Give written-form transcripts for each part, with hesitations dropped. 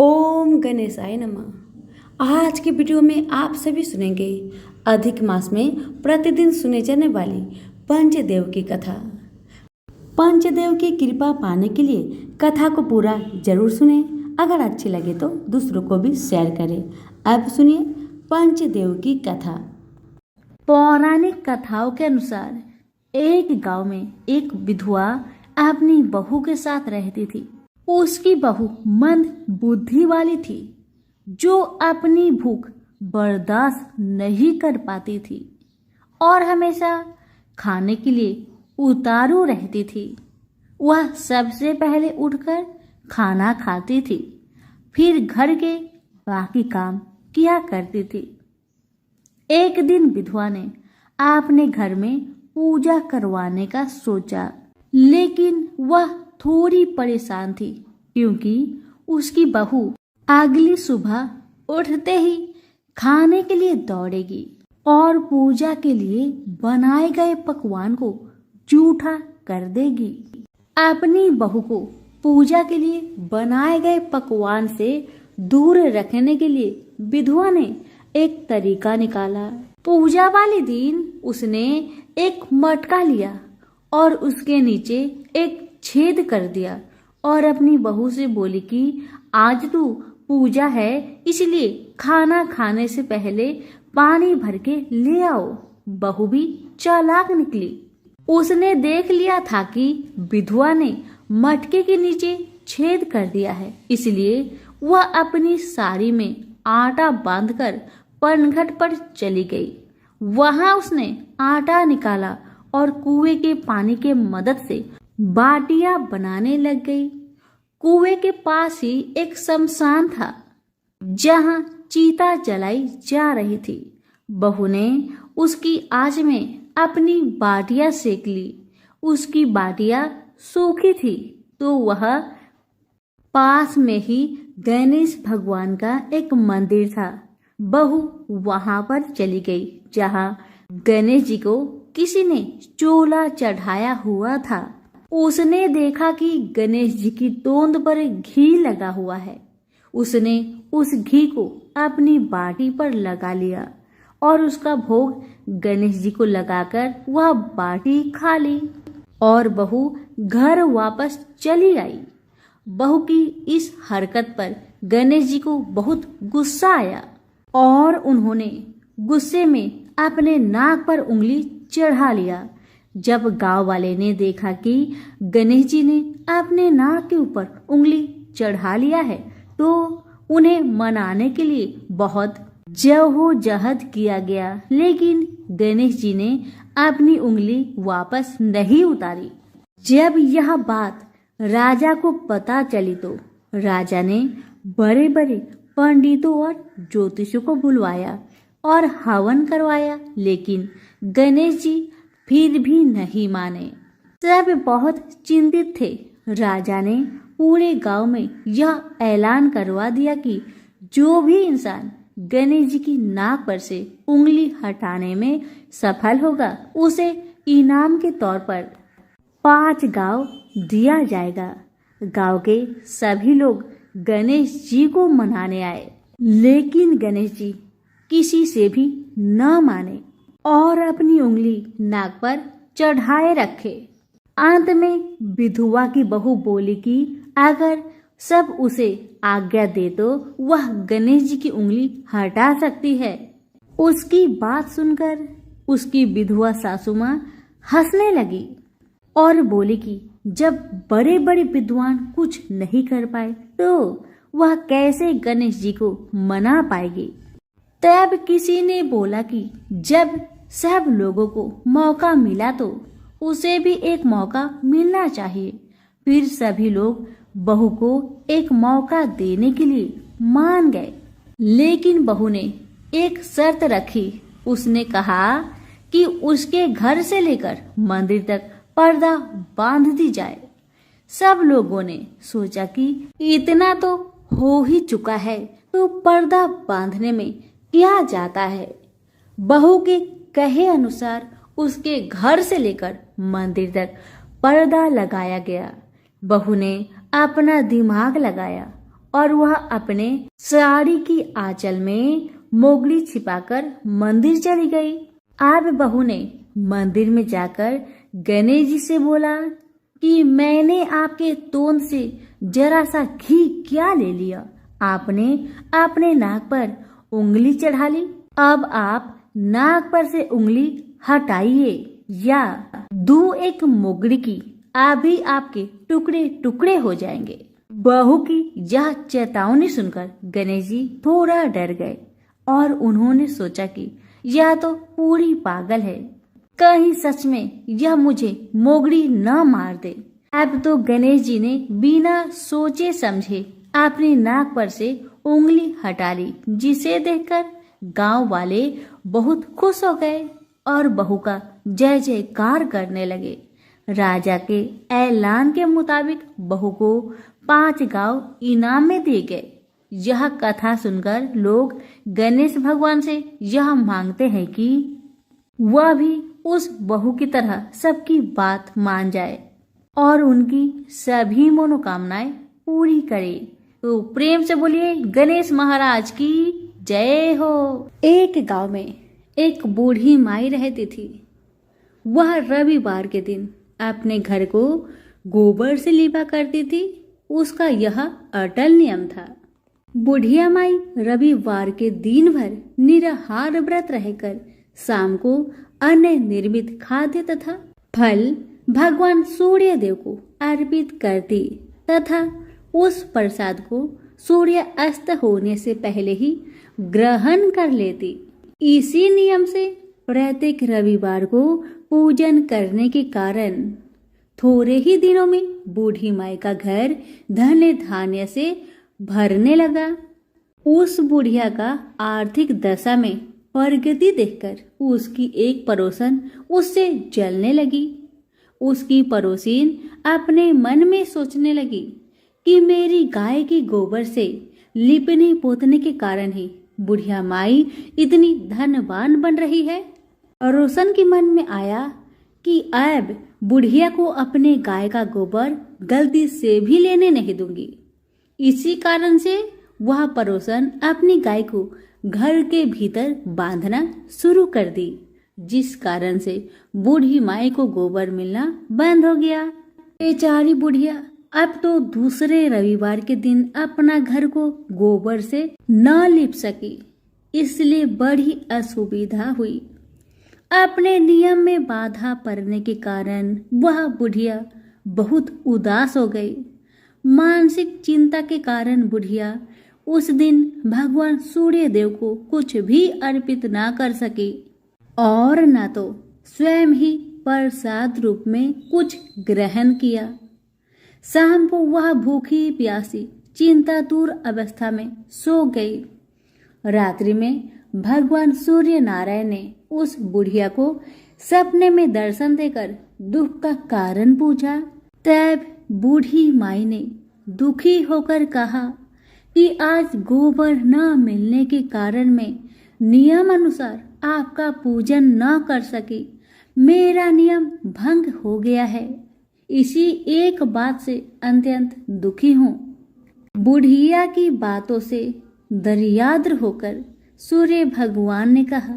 ओम गणेशाय नमः। आज के वीडियो में आप सभी सुनेंगे अधिक मास में प्रतिदिन सुने जाने वाली पंचदेव की कथा। पंचदेव की कृपा पाने के लिए कथा को पूरा जरूर सुने। अगर अच्छी लगे तो दूसरों को भी शेयर करें। अब सुनिए पंचदेव की कथा। पौराणिक कथाओं के अनुसार एक गांव में एक विधवा अपनी बहू के साथ रहती थी। उसकी बहू मंद बुद्धि वाली थी, जो अपनी भूख बर्दाश्त नहीं कर पाती थी और हमेशा खाने के लिए उतारू रहती थी। वह सबसे पहले उठकर खाना खाती थी, फिर घर के बाकी काम किया करती थी। एक दिन विधवा ने अपने घर में पूजा करवाने का सोचा, लेकिन वह थोड़ी परेशान थी क्योंकि उसकी बहू अगली सुबह उठते ही खाने के लिए दौड़ेगी और पूजा के लिए बनाए गए पकवान को जूठा कर देगी। अपनी बहू को पूजा के लिए बनाए गए पकवान से दूर रखने के लिए विधवा ने एक तरीका निकाला। पूजा वाले दिन उसने एक मटका लिया और उसके नीचे एक छेद कर दिया और अपनी बहू से बोली कि आज तो पूजा है, इसलिए खाना खाने से पहले पानी भर के ले आओ। बहू भी चालाक निकली। उसने देख लिया था कि विधवा ने मटके के नीचे छेद कर दिया है, इसलिए वह अपनी साड़ी में आटा बांधकर पनघट पर चली गई। वहां उसने आटा निकाला और कुएं के पानी के मदद से बाटियां बनाने लग गई। कुएं के पास ही एक शमशान था, जहां चीता जलाई जा रही थी। बहू ने उसकी आंच में अपनी बाटियां सेक ली। उसकी बाटियां सूखी थी तो वह पास में ही गणेश भगवान का एक मंदिर था। बहू वहां पर चली गई, जहां गणेश जी को किसी ने चोला चढ़ाया हुआ था। उसने देखा कि गणेश जी की तोंद पर घी लगा हुआ है। उसने उस घी को अपनी बाटी पर लगा लिया और उसका भोग गणेश जी को लगाकर वह बाटी खा ली और बहू घर वापस चली आई। बहू की इस हरकत पर गणेश जी को बहुत गुस्सा आया और उन्होंने गुस्से में अपने नाक पर उंगली चढ़ा लिया। जब गांव वाले ने देखा कि गणेश जी ने अपने नाक के ऊपर उंगली चढ़ा लिया है, तो उन्हें मनाने के लिए बहुत जद्दोजहद किया गया, लेकिन गणेश जी ने अपनी उंगली वापस नहीं उतारी। जब यह बात राजा को पता चली तो राजा ने बड़े बड़े पंडितों और ज्योतिषों को बुलवाया और हवन करवाया, लेकिन गणेश जी फिर भी नहीं माने। सब बहुत चिंतित थे। राजा ने पूरे गांव में यह ऐलान करवा दिया कि जो भी इंसान गणेश जी की नाक पर से उंगली हटाने में सफल होगा, उसे इनाम के तौर पर 5 गांव दिया जाएगा। गांव के सभी लोग गणेश जी को मनाने आए, लेकिन गणेश जी किसी से भी न माने और अपनी उंगली नाक पर चढ़ाए रखे। अंत में विधवा की बहू बोली कि अगर सब उसे आज्ञा दे तो वह गणेश जी की उंगली हटा सकती है। उसकी बात सुनकर उसकी विधवा सासू माँ हंसने लगी और बोली कि जब बड़े बड़े विद्वान कुछ नहीं कर पाए तो वह कैसे गणेश जी को मना पाएगी। तब किसी ने बोला कि जब सब लोगों को मौका मिला तो उसे भी एक मौका मिलना चाहिए। फिर सभी लोग बहू को एक मौका देने के लिए मान गए, लेकिन बहू ने एक शर्त रखी। उसने कहा कि उसके घर से लेकर मंदिर तक पर्दा बांध दी जाए। सब लोगों ने सोचा कि इतना तो हो ही चुका है, तो पर्दा बांधने में क्या जाता है। बहू के कहे अनुसार उसके घर से लेकर मंदिर तक पर्दा लगाया गया। बहू ने अपना दिमाग लगाया और वह अपने साड़ी की आंचल में मोगली छिपाकर मंदिर चली गई। अब बहू ने मंदिर में जाकर गणेश जी से बोला कि मैंने आपके तोंद से जरा सा घी क्या ले लिया, आपने अपने नाक पर उंगली चढ़ा ली। अब आप नाक पर से उंगली हटाइए या दूं एक मोगरी की, अभी आपके टुकड़े टुकड़े हो जाएंगे। बहू की यह चेतावनी सुनकर गणेश जी थोड़ा डर गए और उन्होंने सोचा कि यह तो पूरी पागल है, कहीं सच में यह मुझे मोगरी न मार दे। अब तो गणेश जी ने बिना सोचे समझे अपनी नाक पर से उंगली हटा ली, जिसे देखकर गांव वाले बहुत खुश हो गए और बहू का जय जयकार करने लगे। राजा के ऐलान के मुताबिक बहू को 5 गांव इनाम में दिए गए। यह कथा सुनकर लोग गणेश भगवान से यह मांगते हैं कि वह भी उस बहू की तरह सबकी बात मान जाए और उनकी सभी मनोकामनाएं पूरी करे। तो प्रेम से बोलिए गणेश महाराज की जय हो। एक गांव में एक बूढ़ी माई रहती थी। वह रविवार के दिन अपने घर को गोबर से लीपा करती थी। उसका यह अटल नियम था। बुढ़िया माई रविवार के दिन भर निराहार व्रत रहकर शाम को अन्न निर्मित खाद्य तथा फल भगवान सूर्य देव को अर्पित करती तथा उस प्रसाद को सूर्य अस्त होने से पहले ही ग्रहण कर लेती। इसी नियम से प्रत्येक रविवार को पूजन करने के कारण थोड़े ही दिनों में बूढ़ी माई का घर धन धान्य से भरने लगा। उस बुढ़िया का आर्थिक दशा में प्रगति देखकर उसकी एक पड़ोसन उससे जलने लगी। उसकी पड़ोसीन अपने मन में सोचने लगी कि मेरी गाय की गोबर से लिपने पोतने के कारण ही बुढ़िया माई इतनी धनवान बन रही है। पड़ोसन के मन में आया कि अब बुढ़िया को अपने गाय का गोबर गलती से भी लेने नहीं दूंगी। इसी कारण से वह पड़ोसन अपनी गाय को घर के भीतर बांधना शुरू कर दी, जिस कारण से बूढ़ी माई को गोबर मिलना बंद हो गया। बेचारी बुढ़िया अब तो दूसरे रविवार के दिन अपना घर को गोबर से न लिप सकी, इसलिए बड़ी असुविधा हुई। अपने नियम में बाधा पड़ने के कारण वह बुढ़िया बहुत उदास हो गई। मानसिक चिंता के कारण बुढ़िया उस दिन भगवान सूर्य देव को कुछ भी अर्पित ना कर सकी और न तो स्वयं ही प्रसाद रूप में कुछ ग्रहण किया। शाम को वह भूखी प्यासी चिंतातुर अवस्था में सो गई। रात्रि में भगवान सूर्य नारायण ने उस बुढ़िया को सपने में दर्शन देकर दुख का कारण पूछा। तब बूढ़ी माई ने दुखी होकर कहा कि आज गोबर न मिलने के कारण मैं नियम अनुसार आपका पूजन न कर सकी। मेरा नियम भंग हो गया है। इसी एक बात से अत्यंत दुखी हूँ। बुढ़िया की बातों से दरियाद्र होकर सूर्य भगवान ने कहा,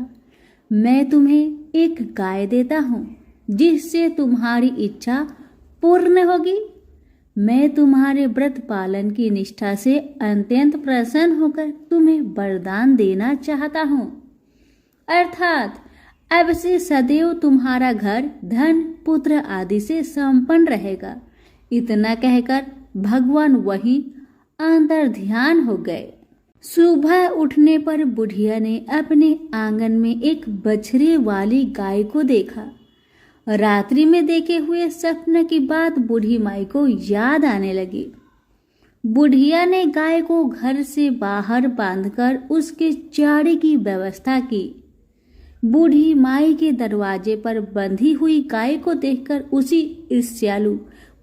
मैं तुम्हें एक गाय देता हूँ जिससे तुम्हारी इच्छा पूर्ण होगी। मैं तुम्हारे व्रत पालन की निष्ठा से अत्यंत प्रसन्न होकर तुम्हें वरदान देना चाहता हूँ, अर्थात अब से सदैव तुम्हारा घर धन पुत्र आदि से संपन्न रहेगा। इतना कहकर भगवान वहीं अंतर ध्यान हो गए। सुबह उठने पर बुढ़िया ने अपने आंगन में एक बछड़े वाली गाय को देखा। रात्रि में देखे हुए सपने की बात बूढ़ी माई को याद आने लगी। बुढ़िया ने गाय को घर से बाहर बांधकर उसके चारे की व्यवस्था की। बूढ़ी माई के दरवाजे पर बंधी हुई गाय को देखकर उसी ईर्ष्यालु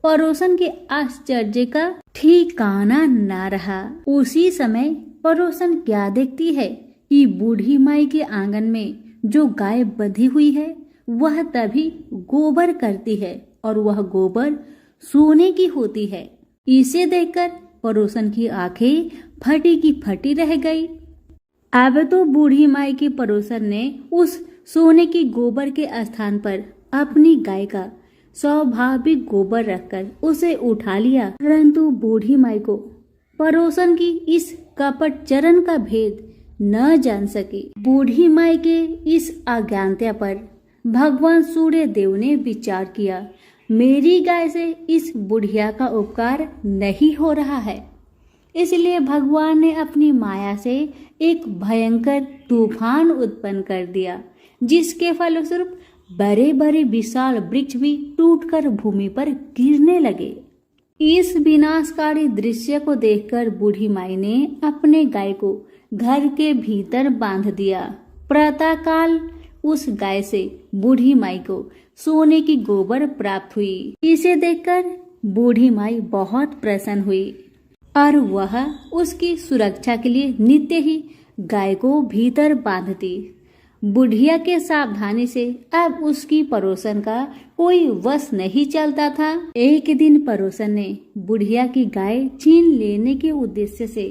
पड़ोसन के आश्चर्य का ठिकाना ना रहा। उसी समय पड़ोसन क्या देखती है कि बूढ़ी माई के आंगन में जो गाय बंधी हुई है वह तभी गोबर करती है और वह गोबर सोने की होती है। इसे देखकर पड़ोसन की आंखें फटी की फटी रह गई। अब तो बूढ़ी माई के पड़ोसन ने उस सोने की गोबर के स्थान पर अपनी गाय का स्वाभाविक गोबर रखकर उसे उठा लिया, परंतु बूढ़ी माई को पड़ोसन की इस कपट चरण का भेद न जान सकी। बूढ़ी माई के इस अज्ञानता पर भगवान सूर्य देव ने विचार किया, मेरी गाय से इस बुढ़िया का उपकार नहीं हो रहा है। इसलिए भगवान ने अपनी माया से एक भयंकर तूफान उत्पन्न कर दिया, जिसके फलस्वरूप बड़े बड़े विशाल वृक्ष भी टूटकर भूमि पर गिरने लगे। इस विनाशकारी दृश्य को देखकर बूढ़ी माई ने अपने गाय को घर के भीतर बांध दिया। प्रातःकाल उस गाय से बूढ़ी माई को सोने की गोबर प्राप्त हुई। इसे देखकर बूढ़ी माई बहुत प्रसन्न हुई और वह उसकी सुरक्षा के लिए नित्य ही गाय को भीतर बांधती। बुढ़िया के सावधानी से अब उसकी पड़ोसन का कोई वश नहीं चलता था। एक दिन पड़ोसन ने बुढ़िया की गाय छीन लेने के उद्देश्य से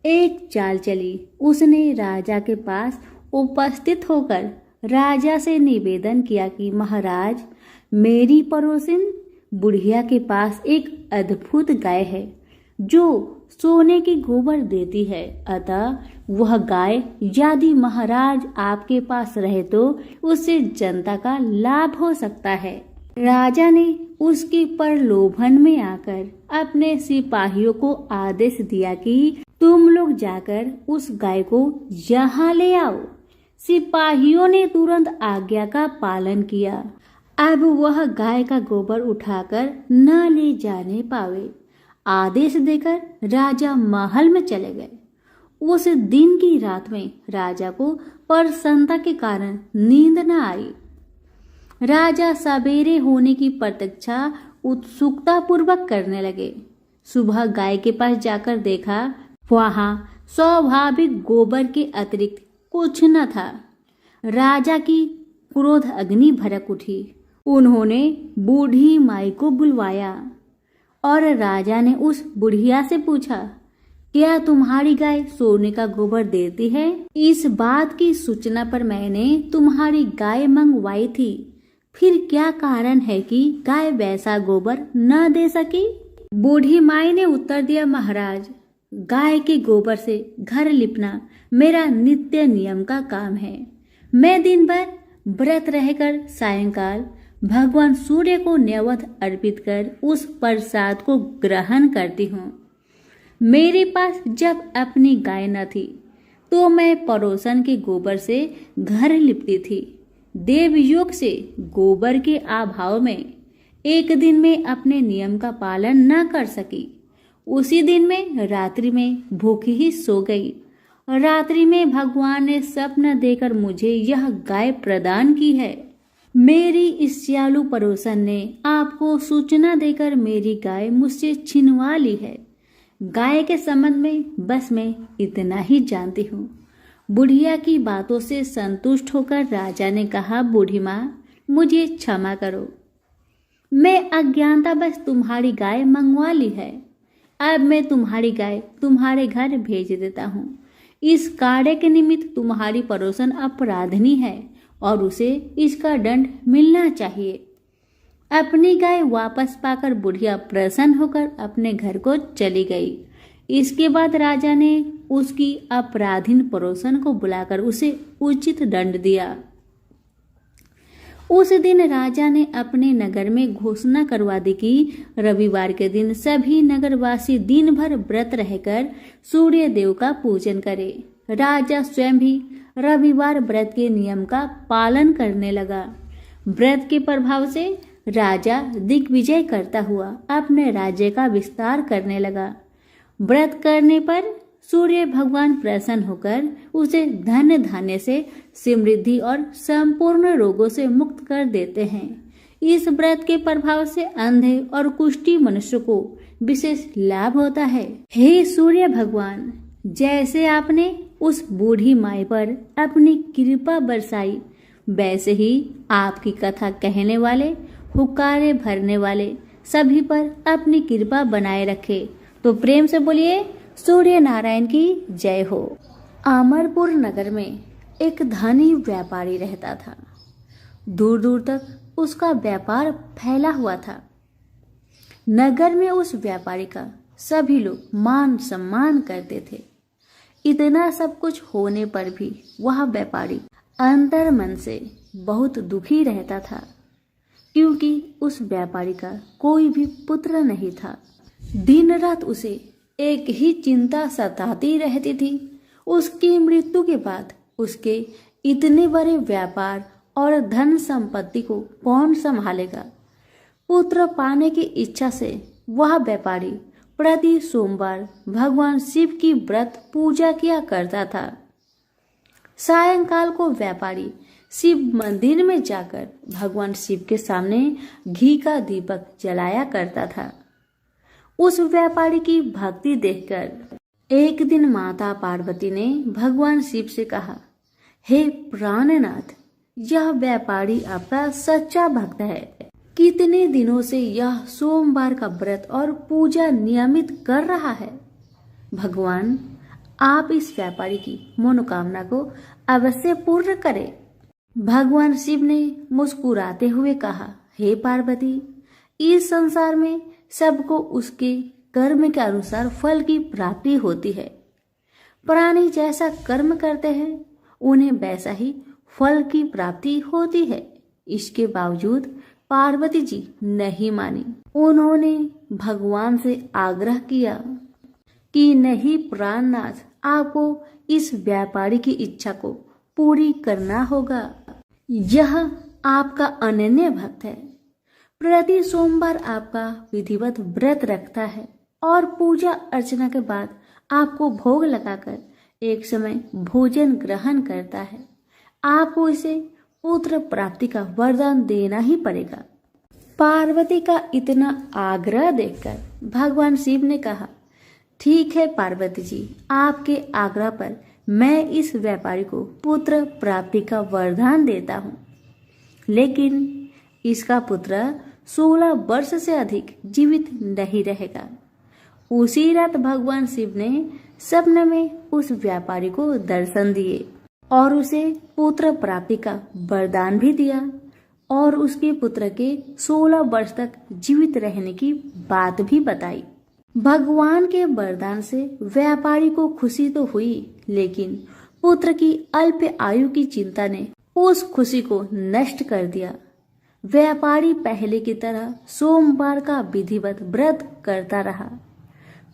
एक चाल चली। उसने राजा के पास उपस्थित होकर राजा से निवेदन किया कि महाराज, मेरी पड़ोसिन बुढ़िया के पास एक अद्भुत गाय है जो सोने की गोबर देती है, अतः वह गाय यदि महाराज आपके पास रहे तो उससे जनता का लाभ हो सकता है। राजा ने उसके प्रलोभन में आकर अपने सिपाहियों को आदेश दिया कि तुम लोग जाकर उस गाय को यहाँ ले आओ। सिपाहियों ने तुरंत आज्ञा का पालन किया। अब वह गाय का गोबर उठाकर न ले जाने पावे। आदेश देकर राजा महल में चले गए। उस दिन की रात में राजा को प्रसन्नता के कारण नींद न आई। राजा सवेरे होने की प्रतीक्षा उत्सुकता पूर्वक करने लगे। सुबह गाय के पास जाकर देखा, वहां स्वाभाविक गोबर के अतिरिक्त कुछ न था। राजा की क्रोध अग्नि भड़क उठी। उन्होंने बूढ़ी माई को बुलवाया और राजा ने उस बुढ़िया से पूछा, क्या तुम्हारी गाय सोने का गोबर देती है? इस बात की सूचना पर मैंने तुम्हारी गाय मंगवाई थी, फिर क्या कारण है कि गाय वैसा गोबर न दे सकी? बूढ़ी माई ने उत्तर दिया, महाराज, गाय के गोबर से घर लिपना मेरा नित्य नियम का काम है। मैं दिन भर व्रत रहकर सायंकाल भगवान सूर्य को नैवेद्य अर्पित कर उस प्रसाद को ग्रहण करती हूँ। मेरे पास जब अपनी गाय न थी तो मैं पड़ोसन के गोबर से घर लिपती थी। देवयोग से गोबर के अभाव में एक दिन में अपने नियम का पालन न कर सकी। उसी दिन में रात्रि में भूखी ही सो गई। रात्रि में भगवान ने स्वप्न देकर मुझे यह गाय प्रदान की है। मेरी इस सियालू पड़ोसन ने आपको सूचना देकर मेरी गाय मुझसे छिनवा ली है। गाय के संबंध में बस मैं इतना ही जानती हूँ। बुढ़िया की बातों से संतुष्ट होकर राजा ने कहा, बूढ़ी माँ, मुझे क्षमा करो, मैं अज्ञानता बस तुम्हारी गाय मंगवा ली है। अब मैं तुम्हारी गाय तुम्हारे घर भेज देता हूँ। इस कार्य के निमित्त तुम्हारी पड़ोसन अपराधनी है और उसे इसका दंड मिलना चाहिए। अपनी गाय वापस पाकर बुढ़िया प्रसन्न होकर अपने घर को चली गई। इसके बाद राजा ने उसकी अपराधीन पड़ोसन को बुलाकर उसे उचित दंड दिया। उस दिन राजा ने अपने नगर में घोषणा करवा दी कि रविवार के दिन सभी नगरवासी दिन भर व्रत रहकर सूर्य देव का पूजन करें। राजा स्वयं भी रविवार व्रत के नियम का पालन करने लगा। व्रत के प्रभाव से राजा दिग्विजय करता हुआ अपने राज्य का विस्तार करने लगा। व्रत करने पर सूर्य भगवान प्रसन्न होकर उसे धन धान्य से समृद्धि और संपूर्ण रोगों से मुक्त कर देते हैं। इस व्रत के प्रभाव से अंधे और कुष्ठी मनुष्य को विशेष लाभ होता है। हे सूर्य भगवान, जैसे आपने उस बूढ़ी माई पर अपनी कृपा बरसाई, वैसे ही आपकी कथा कहने वाले, हुक्कारे भरने वाले सभी पर अपनी कृपा बनाए रखे। तो प्रेम से बोलिए सूर्य नारायण की जय हो। अमरपुर नगर में एक धनी व्यापारी रहता था। दूर दूर तक उसका व्यापार फैला हुआ था। नगर में उस व्यापारी का सभी लोग मान सम्मान करते थे। इतना सब कुछ होने पर भी वह व्यापारी अंतर मन से बहुत दुखी रहता था, क्योंकि उस व्यापारी का कोई भी पुत्र नहीं था। दिन रात उसे एक ही चिंता सताती रहती थी, उसकी मृत्यु के बाद उसके इतने बड़े व्यापार और धन संपत्ति को कौन संभालेगा। पुत्र पाने की इच्छा से वह व्यापारी प्रति सोमवार भगवान शिव की व्रत पूजा किया करता था। सायंकाल को व्यापारी शिव मंदिर में जाकर भगवान शिव के सामने घी का दीपक जलाया करता था। उस व्यापारी की भक्ति देखकर एक दिन माता पार्वती ने भगवान शिव से कहा, हे प्राणनाथ, यह व्यापारी आपका सच्चा भक्त है। कितने दिनों से यह सोमवार का व्रत और पूजा नियमित कर रहा है। भगवान, आप इस व्यापारी की मनोकामना को अवश्य पूर्ण करें। भगवान शिव ने मुस्कुराते हुए कहा, हे पार्वती, इस संसार में सबको उसके कर्म के अनुसार फल की प्राप्ति होती है। प्राणी जैसा कर्म करते हैं उन्हें वैसा ही फल की प्राप्ति होती है। इसके बावजूद पार्वती जी नहीं मानी। उन्होंने भगवान से आग्रह किया कि नहीं प्राणनाथ, आपको इस व्यापारी की इच्छा को पूरी करना होगा। यह आपका अनन्य भक्त है, प्रति सोमवार आपका विधिवत व्रत रखता है और पूजा अर्चना के बाद आपको भोग लगाकर एक समय भोजन ग्रहण करता है। आपको इसे पुत्र प्राप्ति का वरदान देना ही पड़ेगा। पार्वती का इतना आग्रह देखकर भगवान शिव ने कहा, ठीक है पार्वती जी, आपके आग्रह पर मैं इस व्यापारी को पुत्र प्राप्ति का वरदान देता हूँ, लेकिन इसका पुत्र 16 वर्ष से अधिक जीवित नहीं रहेगा। उसी रात भगवान शिव ने सपने में उस व्यापारी को दर्शन दिए और उसे पुत्र प्राप्ति का वरदान भी दिया और उसके पुत्र के 16 वर्ष तक जीवित रहने की बात भी बताई। भगवान के वरदान से व्यापारी को खुशी तो हुई, लेकिन पुत्र की अल्प आयु की चिंता ने उस खुशी को नष्ट कर दिया। व्यापारी पहले की तरह सोमवार का विधिवत व्रत करता रहा।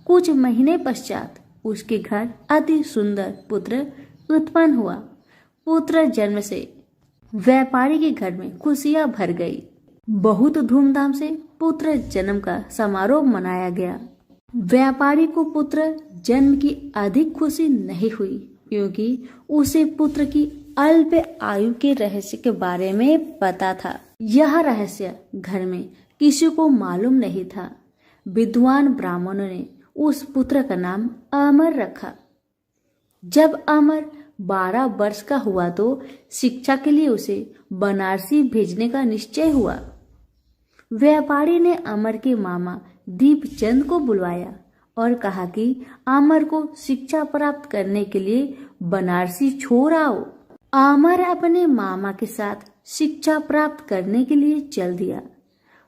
कुछ महीने पश्चात उसके घर अति सुंदर पुत्र उत्पन्न हुआ। पुत्र जन्म से व्यापारी के घर में खुशियां भर गई। बहुत धूमधाम से पुत्र जन्म का समारोह मनाया गया। व्यापारी को पुत्र जन्म की अधिक खुशी नहीं हुई, क्योंकि उसे पुत्र की अल्प आयु के रहस्य के बारे में पता था। यह रहस्य घर में किसी को मालूम नहीं था। विद्वान ब्राह्मणों ने उस पुत्र का नाम अमर रखा। जब अमर 12 वर्ष का हुआ तो शिक्षा के लिए उसे बनारसी भेजने का निश्चय हुआ। व्यापारी ने अमर के मामा दीपचंद को बुलवाया और कहा कि अमर को शिक्षा प्राप्त करने के लिए बनारसी छोड़ आओ। अमर अपने मामा के साथ शिक्षा प्राप्त करने के लिए चल दिया।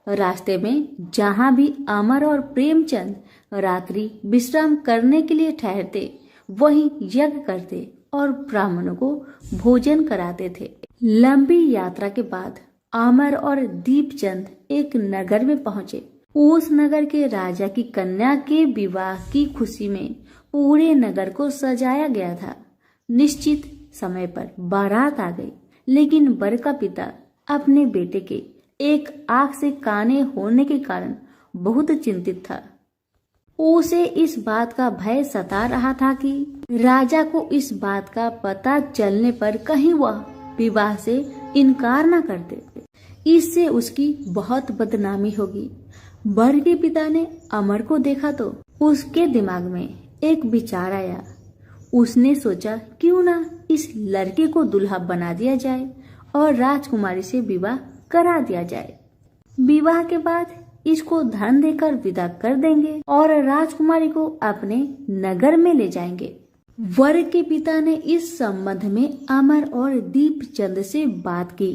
रास्ते में जहां भी अमर और प्रेमचंद रात्रि विश्राम करने के लिए ठहरते, वहीं यज्ञ करते और ब्राह्मणों को भोजन कराते थे। लंबी यात्रा के बाद अमर और दीपचंद एक नगर में पहुंचे। उस नगर के राजा की कन्या के विवाह की खुशी में पूरे नगर को सजाया गया था। निश्चित समय पर बारात आ गई, लेकिन वर का पिता अपने बेटे के एक आंख से काने होने के कारण बहुत चिंतित था। उसे इस बात का भय सता रहा था कि राजा को इस बात का पता चलने पर कहीं वह विवाह से इनकार न कर दे, इससे उसकी बहुत बदनामी होगी। वर के पिता ने अमर को देखा तो उसके दिमाग में एक विचार आया। उसने सोचा, क्यों ना इस लड़के को दुल्हा बना दिया जाए और राजकुमारी से विवाह करा दिया जाए। विवाह के बाद इसको धन देकर विदा कर देंगे और राजकुमारी को अपने नगर में ले जाएंगे। वर के पिता ने इस संबंध में अमर और दीपचंद से बात की।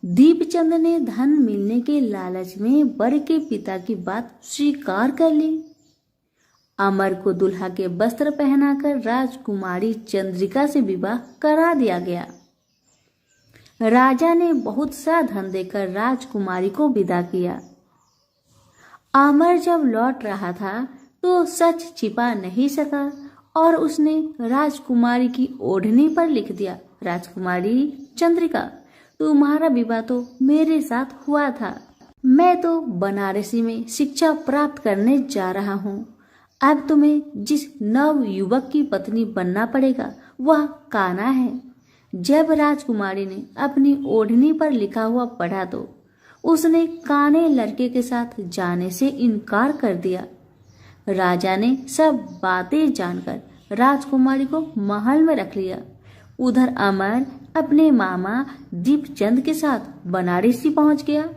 दीपचंद ने धन मिलने के लालच में वर के पिता की बात स्वीकार कर ली। अमर को दुल्हा के वस्त्र पहनाकर राजकुमारी चंद्रिका से विवाह करा दिया गया। राजा ने बहुत सा धन देकर राजकुमारी को विदा किया। अमर जब लौट रहा था तो सच छिपा नहीं सका और उसने राजकुमारी की ओढ़नी पर लिख दिया, राजकुमारी चंद्रिका, तुम्हारा विवाह तो मेरे साथ हुआ था। मैं तो बनारसी में शिक्षा प्राप्त करने जा रहा हूँ। अब तुम्हें जिस नव युवक की पत्नी बनना पड़ेगा वह कान्हा है। जब राजकुमारी ने अपनी ओढ़नी पर लिखा हुआ पढ़ा तो उसने काने लड़के के साथ जाने से इनकार कर दिया। राजा ने सब बातें जानकर राजकुमारी को महल में रख लिया। उधर अमर अपने मामा दीपचंद के साथ बनारसी पहुंच गया।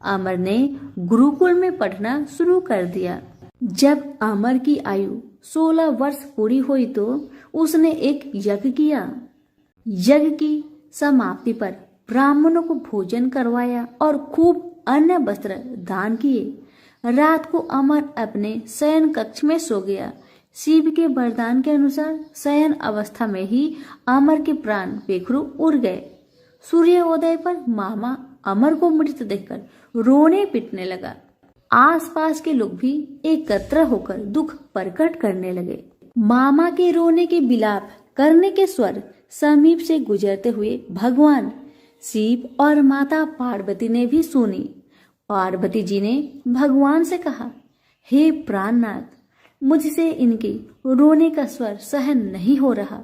अमर ने गुरुकुल में पढ़ना शुरू कर दिया। जब अमर की आयु 16 वर्ष पूरी हुई तो उसने एक यज्ञ किया। यज्ञ की समाप्ति पर ब्राह्मणों को भोजन करवाया और खूब अन्न वस्त्र दान किए। रात को अमर अपने शयन कक्ष में सो गया। शिव के वरदान के अनुसार शयन अवस्था में ही अमर के प्राण बेखरू उड़ गए। सूर्योदय पर मामा अमर को मृत देखकर रोने पिटने लगा। आसपास के लोग भी एकत्र होकर दुख प्रकट करने लगे। मामा के रोने के विलाप करने के स्वर समीप से गुजरते हुए भगवान शिव और माता पार्वती ने भी सुनी। पार्वती जी ने भगवान से कहा, हे प्राणनाथ, मुझसे इनके रोने का स्वर सहन नहीं हो रहा।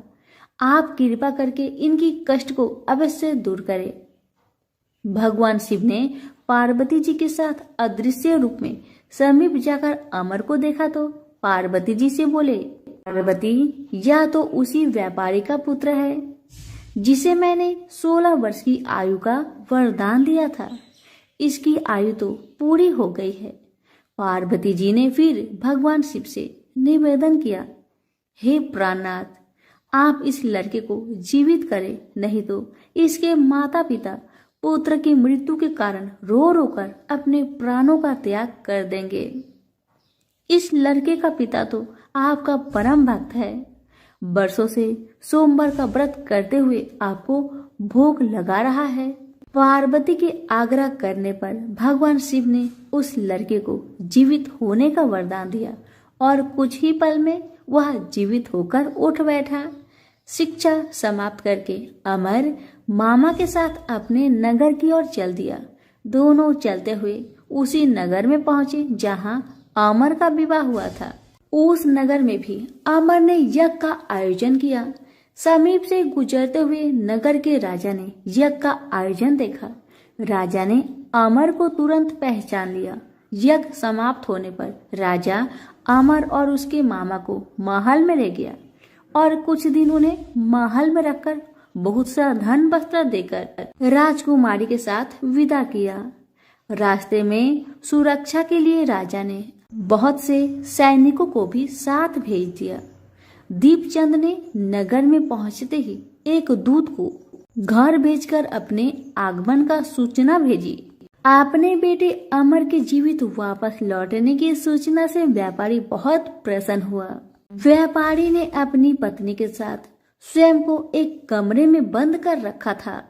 आप कृपा करके इनकी कष्ट को अवश्य दूर करें। भगवान शिव ने पार्वती जी के साथ अदृश्य रूप में समीप जाकर अमर को देखा तो पार्वती जी से बोले, पार्वती, यह तो उसी व्यापारी का पुत्र है जिसे मैंने 16 वर्ष की आयु का वरदान दिया था। इसकी आयु तो पूरी हो गई है। पार्वती जी ने फिर भगवान शिव से निवेदन किया, हे प्राणनाथ, आप इस लड़के को जीवित करें, नहीं तो इसके माता पिता पुत्र की मृत्यु के कारण रो रो कर अपने प्राणों का त्याग कर देंगे। इस लड़के का पिता तो आपका परम भक्त है। वर्षों से सोमवार का व्रत करते हुए आपको भोग लगा रहा है। पार्वती के आग्रह करने पर भगवान शिव ने उस लड़के को जीवित होने का वरदान दिया और कुछ ही पल में वह जीवित होकर उठ बैठा। शिक्षा समाप्त करके अमर मामा के साथ अपने नगर की ओर चल दिया। दोनों चलते हुए उसी नगर में पहुंचे जहां अमर का विवाह हुआ था। उस नगर में भी अमर ने यज्ञ का आयोजन किया। समीप से गुजरते हुए नगर के राजा ने यज्ञ का आयोजन देखा। राजा ने अमर को तुरंत पहचान लिया। यज्ञ समाप्त होने पर राजा अमर और उसके मामा को महल में ले गया और कुछ दिन उन्हें महल में रखकर बहुत सा धन वस्त्र देकर राजकुमारी के साथ विदा किया। रास्ते में सुरक्षा के लिए राजा ने बहुत से सैनिकों को भी साथ भेज दिया। दीपचंद ने नगर में पहुंचते ही एक दूत को घर भेजकर अपने आगमन का सूचना भेजी। अपने बेटे अमर के जीवित वापस लौटने की सूचना से व्यापारी बहुत प्रसन्न हुआ। व्यापारी ने अपनी पत्नी के साथ स्वयं को एक कमरे में बंद कर रखा था।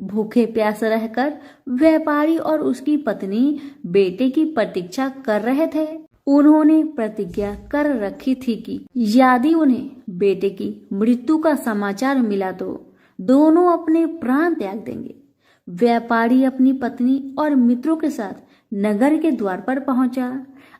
भूखे प्यासे रहकर व्यापारी और उसकी पत्नी बेटे की प्रतीक्षा कर रहे थे। उन्होंने प्रतिज्ञा कर रखी थी कि यदि उन्हें बेटे की मृत्यु का समाचार मिला तो दोनों अपने प्राण त्याग देंगे। व्यापारी अपनी पत्नी और मित्रों के साथ नगर के द्वार पर पहुंचा।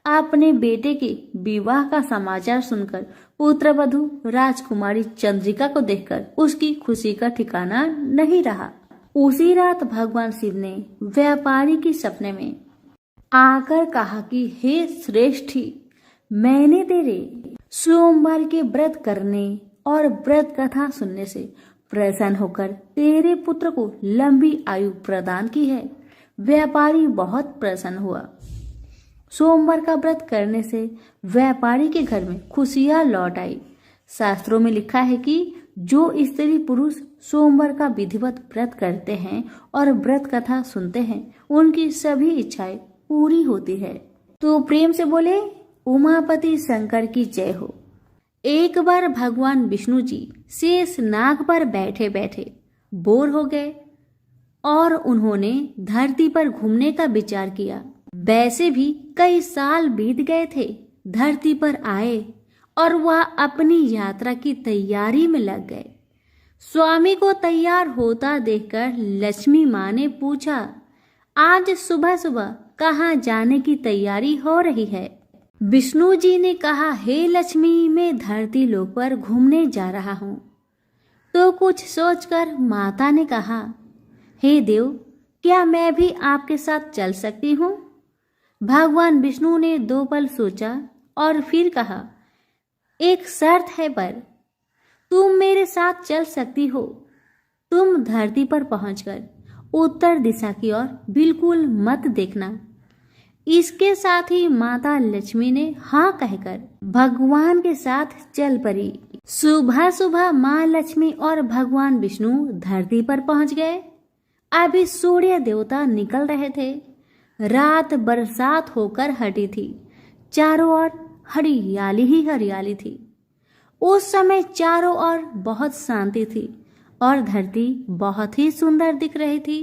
अपने बेटे के विवाह का समाचार सुनकर पुत्रवधू राजकुमारी चंद्रिका को देखकर उसकी खुशी का ठिकाना नहीं रहा। उसी रात भगवान शिव ने व्यापारी के सपने में आकर कहा कि हे श्रेष्ठी, मैंने तेरे सोमवार के व्रत करने और व्रत कथा सुनने से प्रसन्न होकर तेरे पुत्र को लंबी आयु प्रदान की है। व्यापारी बहुत प्रसन्न हुआ। सोमवार का व्रत करने से व्यापारी के घर में खुशियां लौट आई। शास्त्रों में लिखा है कि जो स्त्री पुरुष सोमवार का विधिवत व्रत करते हैं और व्रत कथा सुनते हैं, उनकी सभी इच्छाएं पूरी होती है। तो प्रेम से बोले उमापति शंकर की जय हो। एक बार भगवान विष्णु जी शेष नाग पर बैठे बैठे बोर हो गए और उन्होंने धरती पर घूमने का विचार किया। वैसे भी कई साल बीत गए थे। धरती पर आए और वह अपनी यात्रा की तैयारी में लग गए। स्वामी को तैयार होता देखकर लक्ष्मी माँ ने पूछा, आज सुबह सुबह कहाँ जाने की तैयारी हो रही है? विष्णु जी ने कहा, हे लक्ष्मी, मैं धरती लोक पर घूमने जा रहा हूँ। तो कुछ सोचकर माता ने कहा, हे देव, क्या मैं भी आपके साथ चल सकती हूँ? भगवान विष्णु ने 2 पल सोचा और फिर कहा, एक शर्त है, पर तुम मेरे साथ चल सकती हो। तुम धरती पर पहुंचकर उत्तर दिशा की ओर बिल्कुल मत देखना। इसके साथ ही माता लक्ष्मी ने हाँ कहकर भगवान के साथ चल पड़ी। सुबह सुबह माँ लक्ष्मी और भगवान विष्णु धरती पर पहुंच गए। अभी सूर्य देवता निकल रहे थे। रात बरसात होकर हटी थी। चारों ओर हरियाली ही हरियाली थी। उस समय चारों ओर बहुत शांति थी और धरती बहुत ही सुंदर दिख रही थी।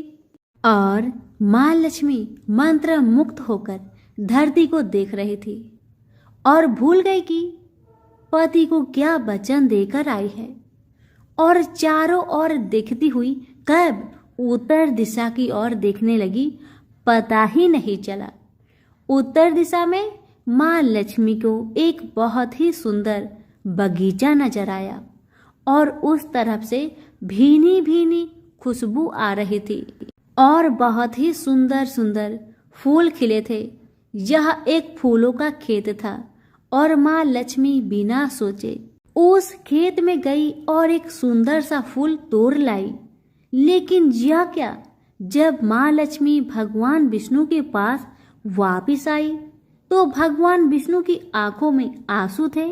और माँ लक्ष्मी मंत्र मुक्त होकर धरती को देख रही थी और भूल गई कि पति को क्या वचन देकर आई है, और चारों ओर देखती हुई कब उत्तर दिशा की ओर देखने लगी, पता ही नहीं चला। उत्तर दिशा में माँ लक्ष्मी को एक बहुत ही सुंदर बगीचा नजर आया और उस तरफ से भीनी भीनी खुशबू आ रही थी और बहुत ही सुंदर सुंदर फूल खिले थे। यह एक फूलों का खेत था और माँ लक्ष्मी बिना सोचे उस खेत में गई और एक सुंदर सा फूल तोड़ लाई। लेकिन यह क्या, जब माँ लक्ष्मी भगवान विष्णु के पास वापिस आई तो भगवान विष्णु की आंखों में आंसू थे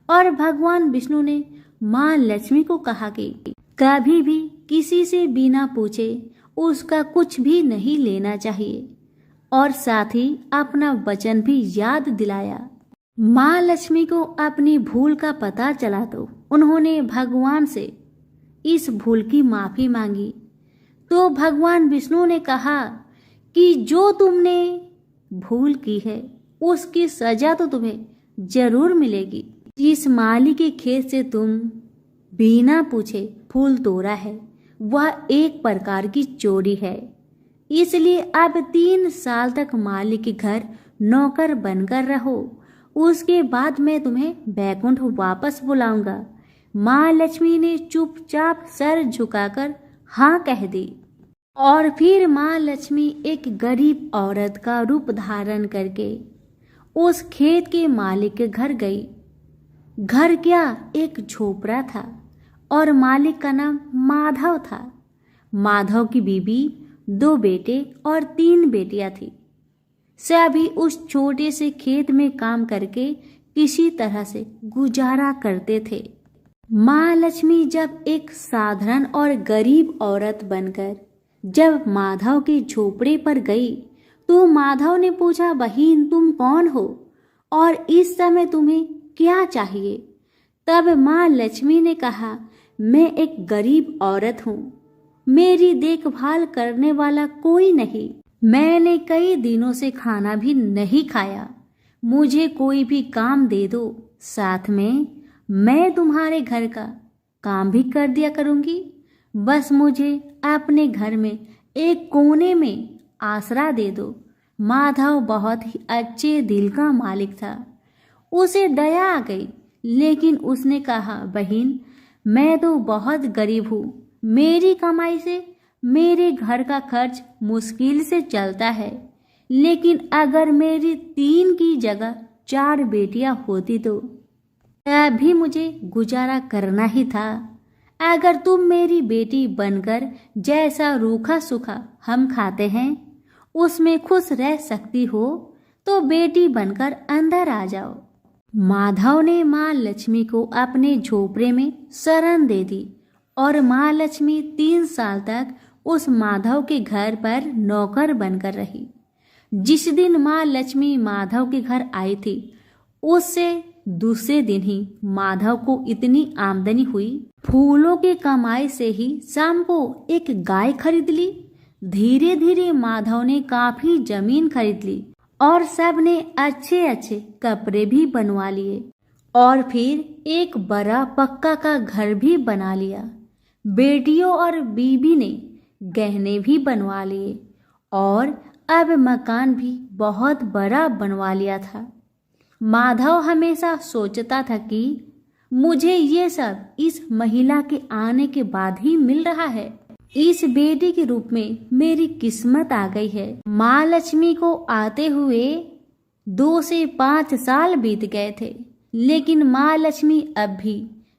और भगवान विष्णु ने माँ लक्ष्मी को कहा कि कभी भी किसी से बिना पूछे उसका कुछ भी नहीं लेना चाहिए, और साथ ही अपना वचन भी याद दिलाया। माँ लक्ष्मी को अपनी भूल का पता चला तो उन्होंने भगवान से इस भूल की माफी मांगी। तो भगवान विष्णु ने कहा कि जो तुमने भूल की है उसकी सजा तो तुम्हें जरूर मिलेगी। जिस माली के खेत से तुम बिना पूछे फूल तोड़ा है वह एक प्रकार की चोरी है। इसलिए अब 3 साल तक माली के घर नौकर बनकर रहो। उसके बाद मैं तुम्हें बैकुंठ वापस बुलाऊंगा। माँ लक्ष्मी ने चुपचाप सर झुकाकर हाँ कह दी और फिर माँ लक्ष्मी एक गरीब औरत का रूप धारण करके उस खेत के मालिक के घर गई। घर क्या, एक झोपड़ा था और मालिक का नाम माधव था। माधव की बीवी, 2 बेटे और 3 बेटियां थी। सभी उस छोटे से खेत में काम करके किसी तरह से गुजारा करते थे। माँ लक्ष्मी जब एक साधारण और गरीब औरत बनकर जब माधव के झोपड़े पर गई तो माधव ने पूछा, बहन तुम कौन हो और इस समय तुम्हें क्या चाहिए? तब माँ लक्ष्मी ने कहा, मैं एक गरीब औरत हूँ। मेरी देखभाल करने वाला कोई नहीं। मैंने कई दिनों से खाना भी नहीं खाया। मुझे कोई भी काम दे दो, साथ में मैं तुम्हारे घर का काम भी कर दिया करूँगी। बस मुझे अपने घर में एक कोने में आसरा दे दो। माधव बहुत ही अच्छे दिल का मालिक था। उसे दया आ गई, लेकिन उसने कहा, बहन मैं तो बहुत गरीब हूँ। मेरी कमाई से मेरे घर का खर्च मुश्किल से चलता है, लेकिन अगर मेरी 3 की जगह 4 बेटियां होती तो तभी मुझे गुजारा करना ही था। अगर तुम मेरी बेटी बनकर जैसा रूखा सूखा हम खाते हैं उसमें खुश रह सकती हो तो बेटी बनकर अंदर आ जाओ। माधव ने माँ लक्ष्मी को अपने झोपड़े में शरण दे दी और माँ लक्ष्मी 3 साल तक उस माधव के घर पर नौकर बनकर रही। जिस दिन माँ लक्ष्मी माधव के घर आई थी, उससे दूसरे दिन ही माधव को इतनी आमदनी हुई, फूलों की कमाई से ही शाम को एक गाय खरीद ली। धीरे धीरे माधव ने काफी जमीन खरीद ली और सब ने अच्छे अच्छे कपड़े भी बनवा लिए और फिर एक बड़ा पक्का का घर भी बना लिया। बेटियों और बीबी ने गहने भी बनवा लिए और अब मकान भी बहुत बड़ा बनवा लिया था। माधव हमेशा सोचता था कि मुझे ये सब इस महिला के आने के बाद ही मिल रहा है। इस बेटी के रूप में मेरी किस्मत आ गई है। माँ लक्ष्मी को आते हुए 2 से 5 साल बीत गए थे, लेकिन माँ लक्ष्मी अब भी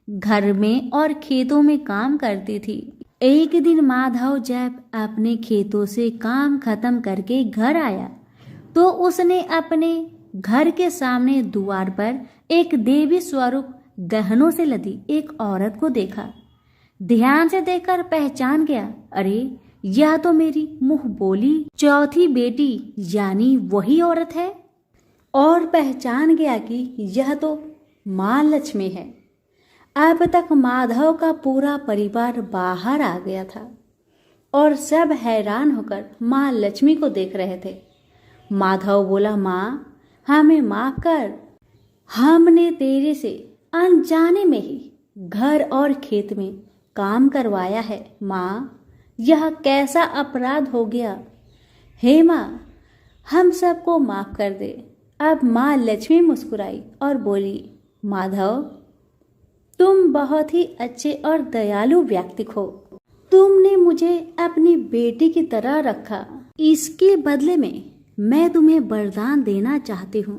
घर में और खेतों में काम करती थी। एक दिन माधव जब अपने खेतों से काम खत्म करके घर आया तो उसने अपने घर के सामने द्वार पर एक देवी स्वरूप गहनों से लदी एक औरत को देखा। ध्यान से देखकर पहचान गया, अरे यह तो मेरी मुंह बोली चौथी बेटी यानी वही औरत है। और पहचान गया कि यह तो माँ लक्ष्मी है। अब तक माधव का पूरा परिवार बाहर आ गया था और सब हैरान होकर माँ लक्ष्मी को देख रहे थे। माधव बोला, माँ हमें माफ कर, हमने तेरे से अनजाने में ही घर और खेत में काम करवाया है। माँ यह कैसा अपराध हो गया। हे माँ हम सबको माफ कर दे। अब माँ लक्ष्मी मुस्कुराई और बोली, माधव तुम बहुत ही अच्छे और दयालु व्यक्ति हो। तुमने मुझे अपनी बेटी की तरह रखा। इसके बदले में मैं तुम्हें वरदान देना चाहती हूँ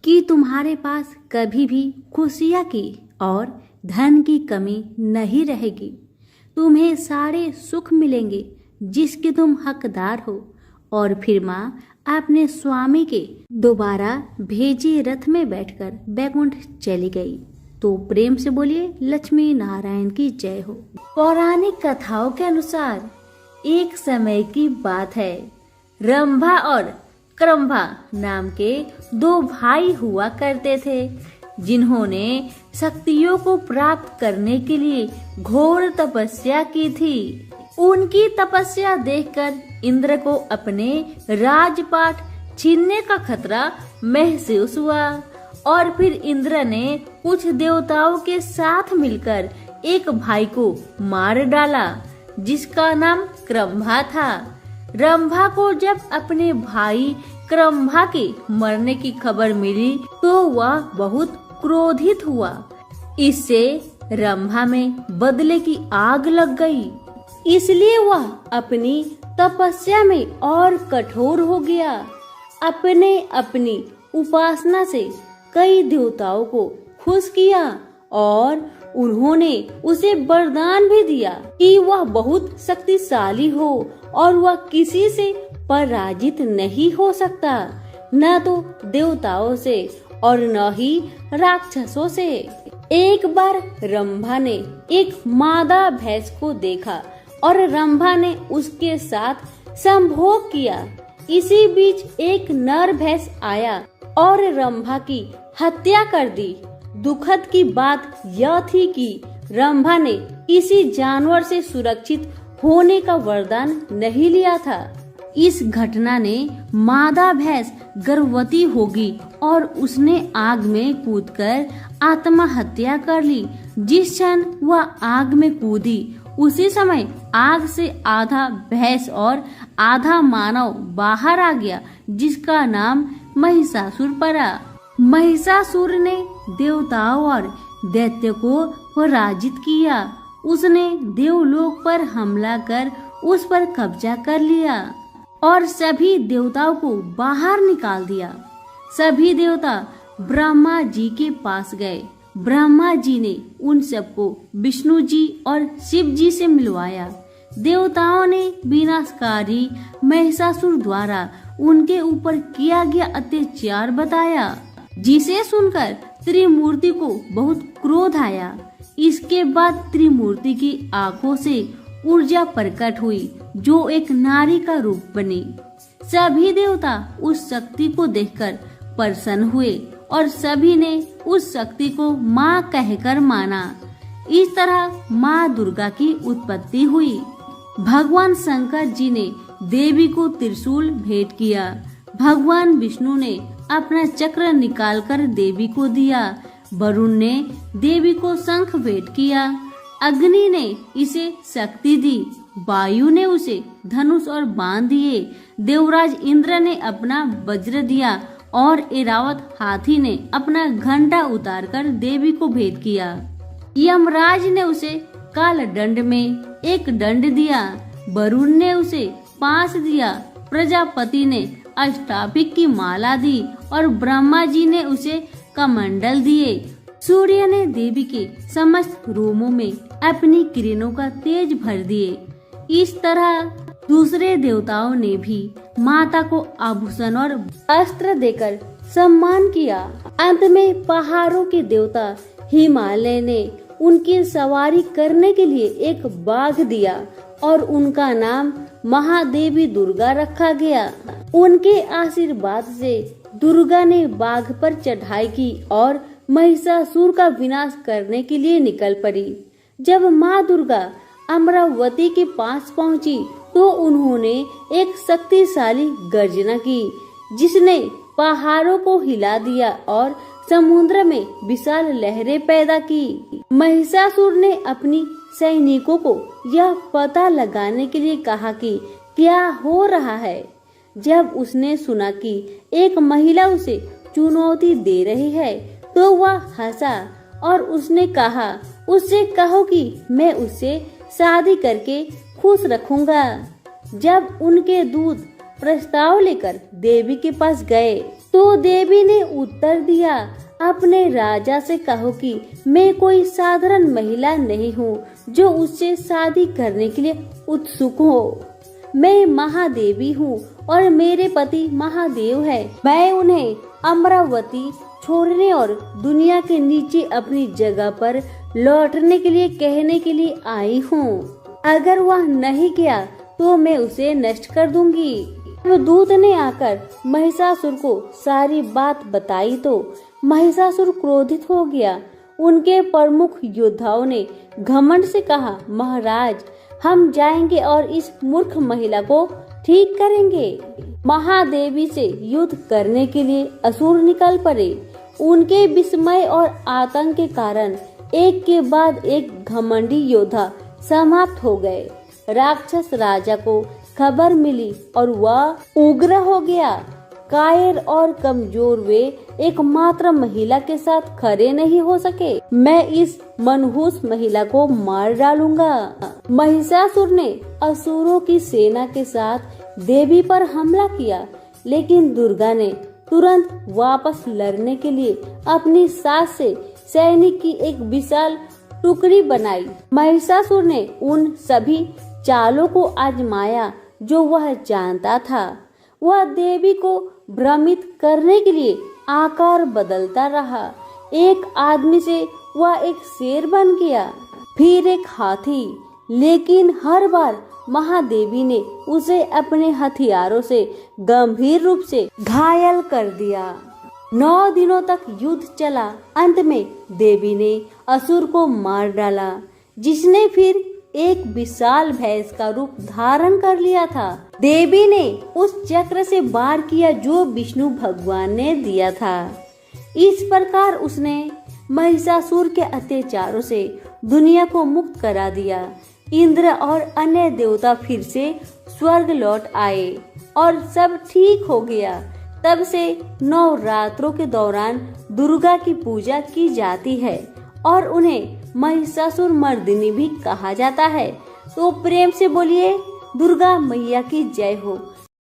कि तुम्हारे पास कभी भी खुशियाँ की और धन की कमी नहीं रहेगी। तुम्हें सारे सुख मिलेंगे जिसके तुम हकदार हो। और फिर माँ अपने स्वामी के दोबारा भेजे रथ में बैठकर बैकुंठ चली गई। तो प्रेम से बोलिए लक्ष्मी नारायण की जय हो। पौराणिक कथाओं के अनुसार एक समय की बात है, रंभा और क्रंभा नाम के 2 भाई हुआ करते थे, जिन्होंने शक्तियों को प्राप्त करने के लिए घोर तपस्या की थी। उनकी तपस्या देखकर इंद्र को अपने राजपाट छीनने का खतरा महसूस हुआ और फिर इंद्र ने कुछ देवताओं के साथ मिलकर एक भाई को मार डाला जिसका नाम क्रंभा था। रंभा को जब अपने भाई क्रंभा के मरने की खबर मिली तो वह बहुत क्रोधित हुआ। इससे रंभा में बदले की आग लग गई, इसलिए वह अपनी तपस्या में और कठोर हो गया। अपनी उपासना से कई देवताओं को खुश किया और उन्होंने उसे वरदान भी दिया कि वह बहुत शक्तिशाली हो और वह किसी से पराजित नहीं हो सकता, न तो देवताओं से और न ही राक्षसों से। एक बार रंभा ने एक मादा भैंस को देखा और रंभा ने उसके साथ संभोग किया। इसी बीच एक नर भैंस आया और रंभा की हत्या कर दी। दुखद की बात यह थी कि रंभा ने किसी जानवर से सुरक्षित होने का वरदान नहीं लिया था। इस घटना ने मादा भैंस गर्भवती होगी और उसने आग में कूदकर आत्महत्या कर ली। जिस क्षण वह आग में कूदी उसी समय आग से आधा भैंस और आधा मानव बाहर आ गया, जिसका नाम महिषासुर पड़ा। महिषासुर ने देवताओं और दैत्य को पराजित किया। उसने देवलोक पर हमला कर उस पर कब्जा कर लिया और सभी देवताओं को बाहर निकाल दिया। सभी देवता ब्रह्मा जी के पास गए। ब्रह्मा जी ने उन सबको विष्णु जी और शिव जी से मिलवाया। देवताओं ने विनाशकारी महिषासुर द्वारा उनके ऊपर किया गया अत्याचार बताया, जिसे सुनकर त्रिमूर्ति को बहुत क्रोध आया। इसके बाद त्रिमूर्ति की आंखों से ऊर्जा प्रकट हुई जो एक नारी का रूप बनी। सभी देवता उस शक्ति को देखकर प्रसन्न हुए और सभी ने उस शक्ति को माँ कहकर माना। इस तरह माँ दुर्गा की उत्पत्ति हुई। भगवान शंकर जी ने देवी को त्रिशूल भेंट किया। भगवान विष्णु ने अपना चक्र निकालकर देवी को दिया। वरुण ने देवी को शंख भेंट किया। अग्नि ने इसे शक्ति दी। वायु ने उसे धनुष और बाण दिए। देवराज इंद्र ने अपना वज्र दिया और ऐरावत हाथी ने अपना घंटा उतारकर देवी को भेंट किया। यमराज ने उसे काल दंड में एक दंड दिया। वरुण ने उसे पास दिया। प्रजापति ने अष्टाभिक की माला दी और ब्रह्मा जी ने उसे कमंडल दिए। सूर्य ने देवी के समस्त रोमों में अपनी किरणों का तेज भर दिए। इस तरह दूसरे देवताओं ने भी माता को आभूषण और अस्त्र देकर सम्मान किया। अंत में पहाड़ों के देवता हिमालय ने उनकी सवारी करने के लिए एक बाघ दिया और उनका नाम महादेवी दुर्गा रखा गया। उनके आशीर्वाद से दुर्गा ने बाघ पर चढ़ाई की और महिषासुर का विनाश करने के लिए निकल पड़ी। जब माँ दुर्गा अमरावती के पास पहुँची तो उन्होंने एक शक्तिशाली गर्जना की जिसने पहाड़ों को हिला दिया और समुद्र में विशाल लहरें पैदा की। महिषासुर ने अपनी सैनिकों को यह पता लगाने के लिए कहा कि क्या हो रहा है। जब उसने सुना कि एक महिला उसे चुनौती दे रही है तो वह हंसा और उसने कहा, उससे कहो कि मैं उससे शादी करके खुश रखूंगा। जब उनके दूत प्रस्ताव लेकर देवी के पास गए तो देवी ने उत्तर दिया, अपने राजा से कहो कि मैं कोई साधारण महिला नहीं हूँ जो उससे शादी करने के लिए उत्सुक हो। मैं महादेवी हूँ और मेरे पति महादेव है। मैं उन्हें अमरावती छोड़ने और दुनिया के नीचे अपनी जगह पर लौटने के लिए कहने के लिए आई हूँ। अगर वह नहीं गया तो मैं उसे नष्ट कर दूंगी। दूत ने आकर महिषासुर को सारी बात बताई तो महिषासुर क्रोधित हो गया। उनके प्रमुख योद्धाओं ने घमंड से कहा, महाराज हम जाएंगे और इस मूर्ख महिला को ठीक करेंगे। महादेवी से युद्ध करने के लिए असुर निकल पड़े। उनके विस्मय और आतंक के कारण एक के बाद एक घमंडी योद्धा समाप्त हो गए। राक्षस राजा को खबर मिली और वह उग्र हो गया। कायर और कमजोर वे एकमात्र महिला के साथ खड़े नहीं हो सके। मैं इस मनहूस महिला को मार डालूंगा। महिषासुर ने असुरों की सेना के साथ देवी पर हमला किया, लेकिन दुर्गा ने तुरंत वापस लड़ने के लिए अपनी सास से सैनिक की एक विशाल टुकड़ी बनाई। महिषासुर ने उन सभी चालों को आजमाया जो वह जानता था। वह देवी को भ्रमित करने के लिए आकार बदलता रहा। एक आदमी से वह एक शेर बन गया, फिर एक हाथी, लेकिन हर बार महादेवी ने उसे अपने हथियारों से गंभीर रूप से घायल कर दिया। 9 दिनों तक युद्ध चला। अंत में देवी ने असुर को मार डाला, जिसने फिर एक विशाल भैंस का रूप धारण कर लिया था। देवी ने उस चक्र से वार किया जो विष्णु भगवान ने दिया था। इस प्रकार उसने महिषासुर के अत्याचारों से दुनिया को मुक्त करा दिया। इंद्र और अन्य देवता फिर से स्वर्ग लौट आए और सब ठीक हो गया। तब से 9 रात्रों के दौरान दुर्गा की पूजा की जाती है और उन्हें महिषासुर मर्दिनी भी कहा जाता है। तो प्रेम से बोलिए दुर्गा मैया की जय हो।